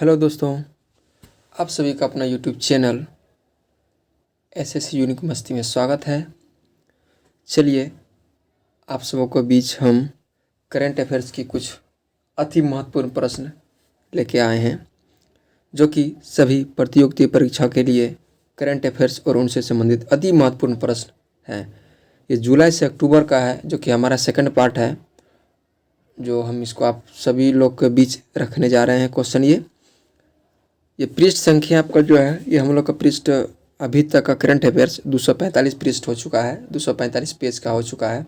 Hello दोस्तों, आप सभी का अपना यूट्यूब चैनल एसएससी यूनिक मस्ती में स्वागत है। चलिए आप सबों के बीच हम करंट अफेयर्स की कुछ अति महत्वपूर्ण प्रश्न लेके आए हैं, जो कि सभी प्रतियोगिता परीक्षा के लिए करंट अफेयर्स और उनसे संबंधित अति महत्वपूर्ण प्रश्न हैं। ये जुलाई से अक्टूबर का है, जो कि हमारा सेकंड पार्ट है, जो हम इसको आप सभी लोग के बीच रखने जा रहे हैं। क्वेश्चन ये पृष्ठ संख्या आपका जो है, ये हम लोग का पृष्ठ अभी तक का करंट अफेयर्स 245 पृष्ठ हो चुका है, 245 पेज का हो चुका है।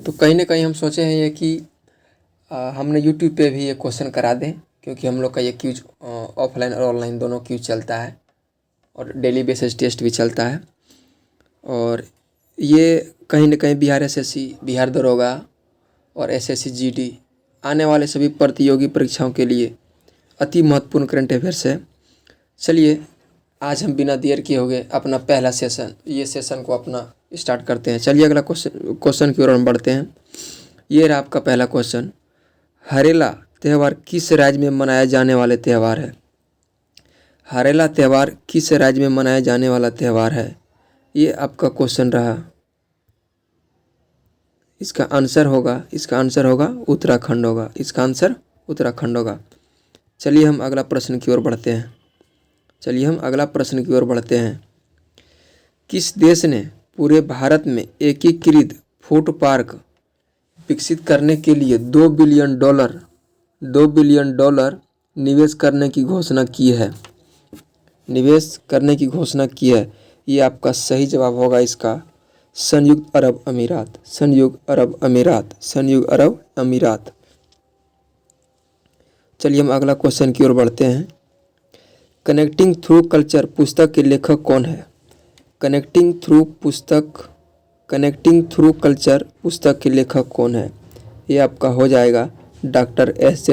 तो कहीं ना कहीं हम सोचे हैं ये कि हमने यूट्यूब पे भी ये क्वेश्चन करा दें, क्योंकि हम लोग का ये क्यूज ऑफलाइन और ऑनलाइन दोनों क्यूज चलता है और डेली बेसिस टेस्ट भी चलता है। और ये कहीं ना कहीं बिहार एसएससी, बिहार दरोगा और एसएससी जीडी आने वाले सभी प्रतियोगी परीक्षाओं के लिए अति महत्वपूर्ण करंट अफेयर्स है। चलिए आज हम बिना देर किए हुए अपना पहला सेशन, ये सेशन को अपना स्टार्ट करते हैं। चलिए अगला क्वेश्चन की ओर हम बढ़ते हैं। ये रहा आपका पहला क्वेश्चन। हरेला त्यौहार किस राज्य में मनाया जाने वाले त्यौहार है? हरेला त्यौहार किस राज्य में मनाया जाने वाला त्यौहार है? ये आपका क्वेश्चन रहा। इसका आंसर होगा उत्तराखंड होगा। इसका आंसर उत्तराखंड होगा। चलिए हम अगला प्रश्न की ओर बढ़ते हैं। किस देश ने पूरे भारत में एकीकृत फूड पार्क विकसित करने के लिए $2 बिलियन निवेश करने की घोषणा की है? ये आपका सही जवाब होगा इसका संयुक्त अरब अमीरात। चलिए हम अगला क्वेश्चन की ओर बढ़ते हैं। कनेक्टिंग थ्रू कल्चर पुस्तक के लेखक कौन है? कनेक्टिंग थ्रू कल्चर पुस्तक के लेखक कौन है? ये आपका हो जाएगा डॉक्टर एस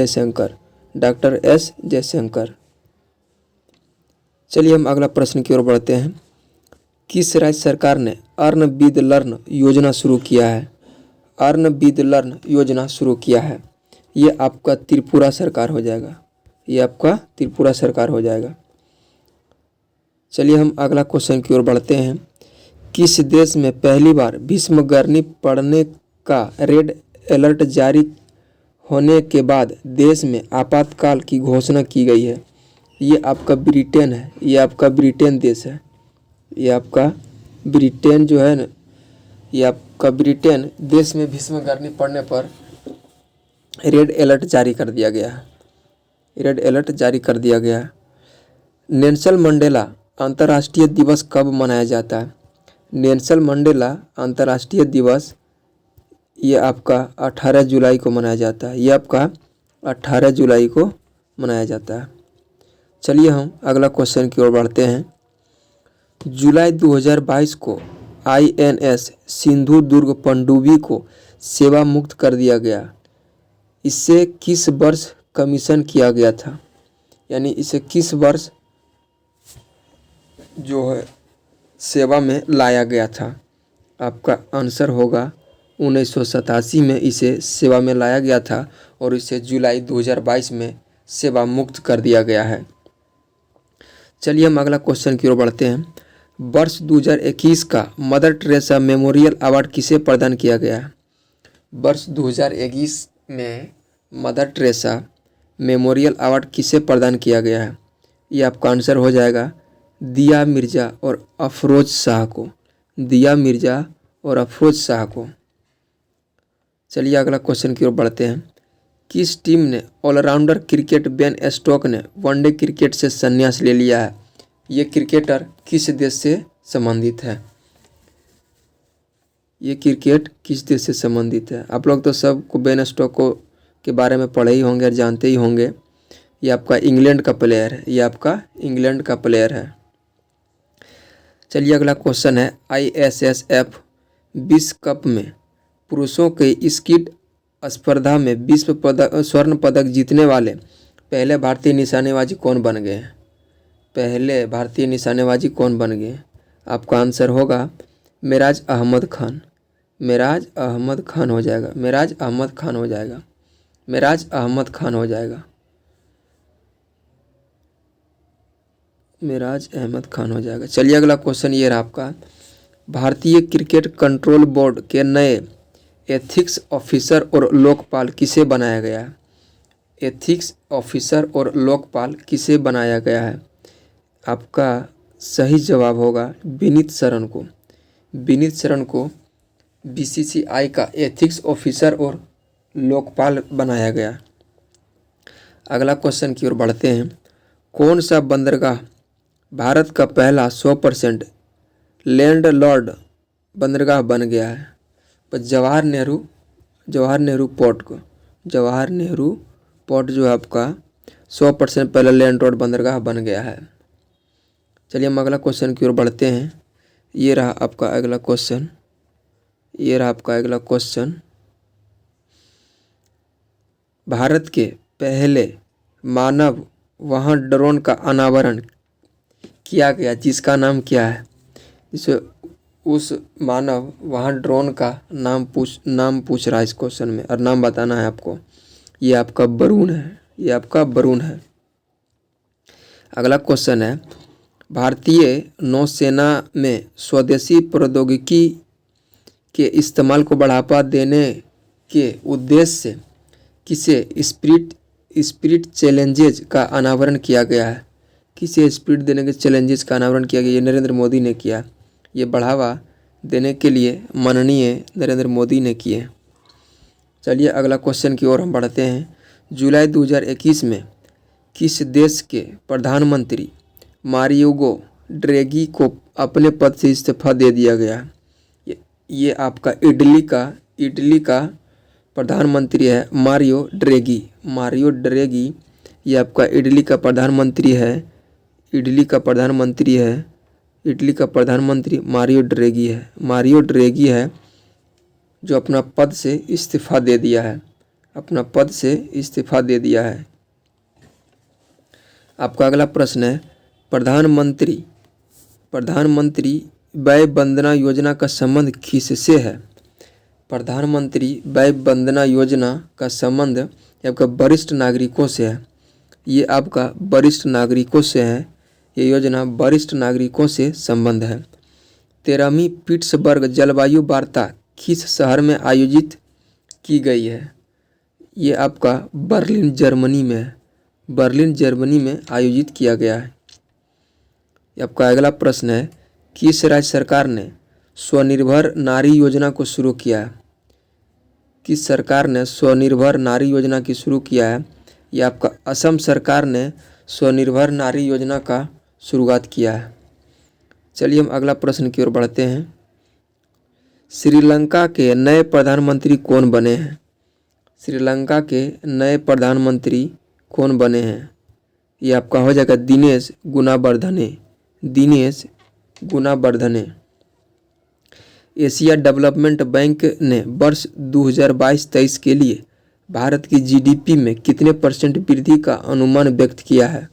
जयशंकर। चलिए हम अगला प्रश्न की ओर बढ़ते हैं। किस राज्य सरकार ने अर्न विद लर्न योजना शुरू किया है? ये आपका त्रिपुरा सरकार हो जाएगा। चलिए हम अगला क्वेश्चन की ओर बढ़ते हैं। किस देश में पहली बार भीषण गर्मी पड़ने का रेड अलर्ट जारी होने के बाद देश में आपातकाल की घोषणा की गई है? ये आपका ब्रिटेन है। ये आपका ब्रिटेन देश है। ये आपका ब्रिटेन जो है ना, ये आपका ब्रिटेन देश में भीषण गर्मी पड़ने पर रेड अलर्ट जारी कर दिया गया। नेल्सन मंडेला अंतर्राष्ट्रीय दिवस कब मनाया जाता है? नेल्सन मंडेला अंतर्राष्ट्रीय दिवस ये आपका 18 जुलाई को मनाया जाता है। चलिए हम अगला क्वेश्चन की ओर बढ़ते हैं। जुलाई 2022 को INS सिंधुदुर्ग पनडुब्बी को सेवा मुक्त कर दिया गया। इसे किस वर्ष कमीशन किया गया था? यानी इसे किस वर्ष जो है सेवा में लाया गया था? आपका आंसर होगा 1987 में इसे सेवा में लाया गया था और इसे जुलाई 2022 में सेवा मुक्त कर दिया गया है। चलिए हम अगला क्वेश्चन की ओर बढ़ते हैं। वर्ष 2021 का मदर टेरेसा मेमोरियल अवार्ड किसे प्रदान किया गया? वर्ष 2021 में मदर टेरेसा मेमोरियल अवार्ड किसे प्रदान किया गया है? ये आपका आंसर हो जाएगा दिया मिर्जा और अफरोज शाह को। चलिए अगला क्वेश्चन की ओर बढ़ते हैं। किस टीम ने ऑलराउंडर क्रिकेट बेन स्टोक्स ने वनडे क्रिकेट से संन्यास ले लिया है? ये क्रिकेटर किस देश से संबंधित है? आप लोग तो सबको बेन स्टोक्स के बारे में पढ़े ही होंगे और जानते ही होंगे। ये आपका इंग्लैंड का प्लेयर है। चलिए अगला क्वेश्चन है। ISSF विश्व कप में पुरुषों के स्कीट स्पर्धा में विश्व स्वर्ण पदक जीतने वाले पहले भारतीय निशानेबाज कौन बन गए? आपका आंसर होगा मेराज अहमद खान हो जाएगा। मेराज अहमद खान हो जाएगा। चलिए अगला क्वेश्चन ये रहा आपका, भारतीय क्रिकेट कंट्रोल बोर्ड के नए एथिक्स ऑफिसर और लोकपाल किसे बनाया गया है? एथिक्स ऑफिसर और लोकपाल किसे बनाया गया है? आपका सही जवाब होगा विनीत शरण को। विनीत शरण को बीसीसीआई का एथिक्स ऑफिसर और लोकपाल बनाया गया। अगला क्वेश्चन की ओर बढ़ते हैं, कौन सा बंदरगाह भारत का पहला 100% लैंडलॉर्ड बंदरगाह बन गया है? पर जवाहर नेहरू पोर्ट जो है आपका 100% पहला लैंडलॉर्ड बंदरगाह बन गया है। चलिए हम अगला क्वेश्चन की ओर बढ़ते हैं। ये रहा आपका अगला क्वेश्चन, भारत के पहले मानव वाहन ड्रोन का अनावरण किया गया जिसका नाम क्या है? जिसे उस मानव वाहन ड्रोन का नाम पूछ रहा है इस क्वेश्चन में, और नाम बताना है आपको। ये आपका वरुण है। अगला क्वेश्चन है, भारतीय नौसेना में स्वदेशी प्रौद्योगिकी के इस्तेमाल को बढ़ावा देने के उद्देश्य से किसे स्पिरिट चैलेंजेज का अनावरण किया गया है? किसे स्पिरिट देने के चैलेंजेस का अनावरण किया गया? ये नरेंद्र मोदी ने किया। ये बढ़ावा देने के लिए माननीय नरेंद्र मोदी ने किए। चलिए अगला क्वेश्चन की ओर हम बढ़ते हैं। जुलाई 2021 में किस देश के प्रधानमंत्री मारियो ड्रैगी को अपने पद से इस्तीफा दे दिया गया? ये आपका इटली का प्रधानमंत्री है मारियो ड्रैगी। ये आपका इटली का प्रधानमंत्री मारियो ड्रैगी है जो अपना पद से इस्तीफा दे दिया है। आपका अगला प्रश्न है, प्रधानमंत्री वय वंदना योजना का संबंध किससे है? प्रधानमंत्री वय वंदना योजना का संबंध आपका वरिष्ठ नागरिकों से है। ये आपका वरिष्ठ नागरिकों से है। ये योजना वरिष्ठ नागरिकों से संबंध है। 13वीं पिट्सबर्ग जलवायु वार्ता किस शहर में आयोजित की गई है? ये आपका बर्लिन जर्मनी में आयोजित किया गया है। आपका अगला प्रश्न है, किस राज्य सरकार ने स्वनिर्भर नारी योजना को शुरू किया है? किस सरकार ने स्वनिर्भर नारी योजना की शुरू किया है? यह आपका असम सरकार ने स्वनिर्भर नारी योजना का शुरुआत किया है। चलिए हम अगला प्रश्न की ओर बढ़ते हैं। श्रीलंका के नए प्रधानमंत्री कौन बने हैं? श्रीलंका के नए प्रधानमंत्री कौन बने हैं? ये आपका हो जाएगा Dinesh Gunawardena. Asia development bank ने वर्ष 2022-23 के लिए भारत की जीडीपी में कितने % वृद्धि का अनुमान व्यक्त किया है?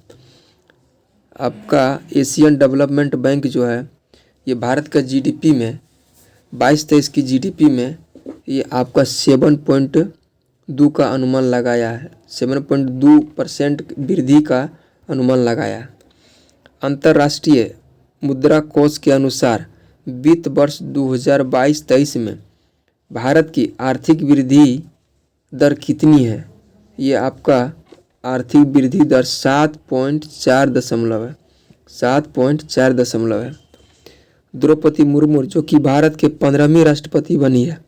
आपका एशियन डेवलपमेंट बैंक जो है ये भारत का जीडीपी में 22-23 की जीडीपी में ये आपका 7.2 का अनुमान लगाया है। 7.2% वृद्धि का अनुमान लगाया। अंतर्राष्ट्रीय मुद्रा कोष के अनुसार वित्त वर्ष 2022-23 में भारत की आर्थिक वृद्धि दर कितनी है? ये आपका आर्थिक वृद्धि दर 7.4 है। द्रौपदी मुर्मू जो कि भारत के 15वीं राष्ट्रपति बनी है,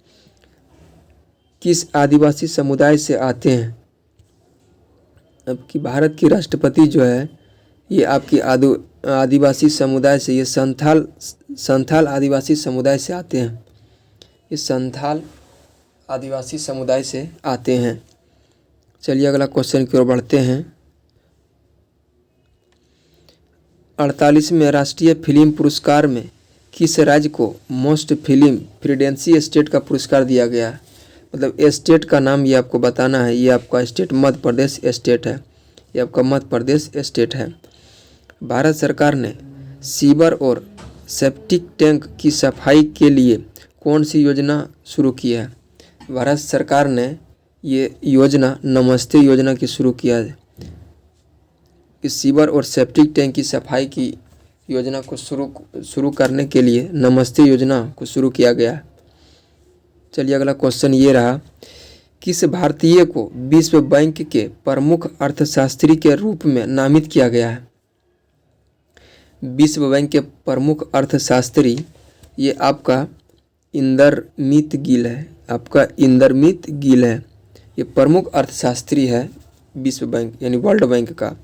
किस आदिवासी समुदाय से आते हैं? अब की भारत की राष्ट्रपति जो है ये आपकी आदिवासी समुदाय से, ये संथाल आदिवासी समुदाय से आते हैं। ये संथाल आदिवासी समुदाय से आते हैं। चलिए अगला क्वेश्चन की ओर बढ़ते हैं। 48वें राष्ट्रीय फिल्म पुरस्कार में किस राज्य को मोस्ट फिल्म प्रेसिडेंसी स्टेट का पुरस्कार दिया गया? मतलब स्टेट का नाम ये आपको बताना है। ये आपका स्टेट मध्य प्रदेश स्टेट है। ये आपका मध्य प्रदेश स्टेट है। भारत सरकार ने सीवर और सेप्टिक टैंक की सफाई के लिए कौन सी योजना शुरू की है? भारत सरकार ने ये योजना नमस्ते योजना की शुरू किया है। कि सीवर और सेप्टिक टैंक की सफाई की योजना को शुरू करने के लिए नमस्ते योजना को शुरू किया गया। चलिए अगला क्वेश्चन ये रहा, किस भारतीय को विश्व बैंक के प्रमुख अर्थशास्त्री के रूप में नामित किया गया है? विश्व बैंक के प्रमुख अर्थशास्त्री ये आपका इंदरमीत गिल है। आपका इंदरमीत गिल है, ये प्रमुख अर्थशास्त्री है विश्व बैंक यानी वर्ल्ड बैंक का।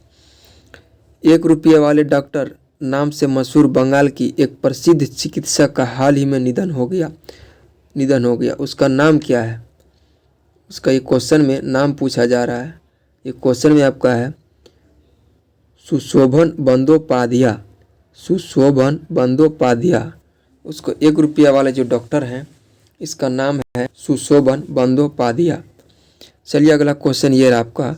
1 रुपये वाले डॉक्टर नाम से मशहूर बंगाल की एक प्रसिद्ध चिकित्सक का हाल ही में निधन हो गया। उसका नाम क्या है? उसका ये क्वेश्चन में नाम पूछा जा रहा है। ये क्वेश्चन में आपका है सुशोभन बंदोपाध्याय। उसको 1 रुपया वाले जो डॉक्टर हैं इसका नाम है सुशोभन बंदोपाध्याय। चलिए अगला क्वेश्चन ये रहा आपका,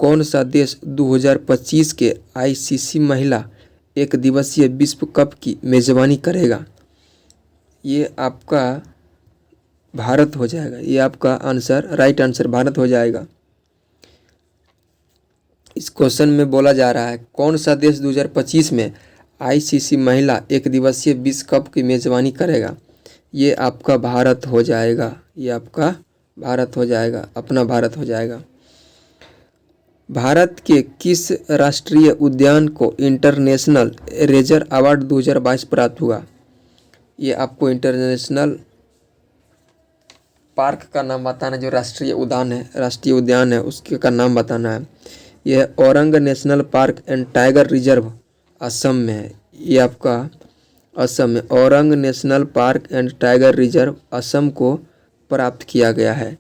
कौन सा देश 2025 के आईसीसी महिला एक दिवसीय विश्व कप की मेज़बानी करेगा? ये आपका भारत हो जाएगा। ये आपका आंसर राइट आंसर भारत हो जाएगा। इस क्वेश्चन में बोला जा रहा है कौन सा देश 2025 में आईसीसी महिला एक दिवसीय विश्व कप की मेज़बानी करेगा? ये आपका भारत हो जाएगा। ये आपका भारत हो जाएगा, अपना भारत हो जाएगा। भारत के किस राष्ट्रीय उद्यान को इंटरनेशनल रेंजर अवार्ड 2022 प्राप्त हुआ? ये आपको इंटरनेशनल पार्क का नाम बताना है, जो राष्ट्रीय उद्यान है उसके का नाम बताना है। यह Orang national park and tiger reserve Assam में है। ये आपका असम में Orang national park and tiger reserve Assam को प्राप्त किया गया है।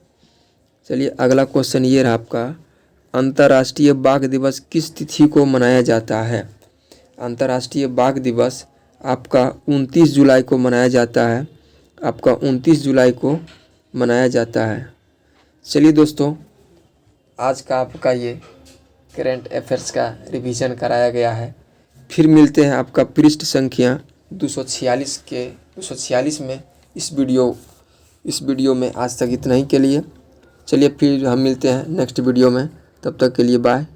चलिए अगला क्वेश्चन ये रहा आपका, अंतर्राष्ट्रीय बाघ दिवस किस तिथि को मनाया जाता है? अंतर्राष्ट्रीय बाघ दिवस आपका 29 जुलाई को मनाया जाता है। आपका 29 जुलाई को मनाया जाता है। चलिए दोस्तों, आज का आपका ये करेंट अफेयर्स का रिवीजन कराया गया है। फिर मिलते हैं आपका पृष्ठ संख्या 246 में। इस वीडियो में आज तक इतना ही के लिए। चलिए फिर हम मिलते हैं नेक्स्ट वीडियो में। तब तक के लिए बाय।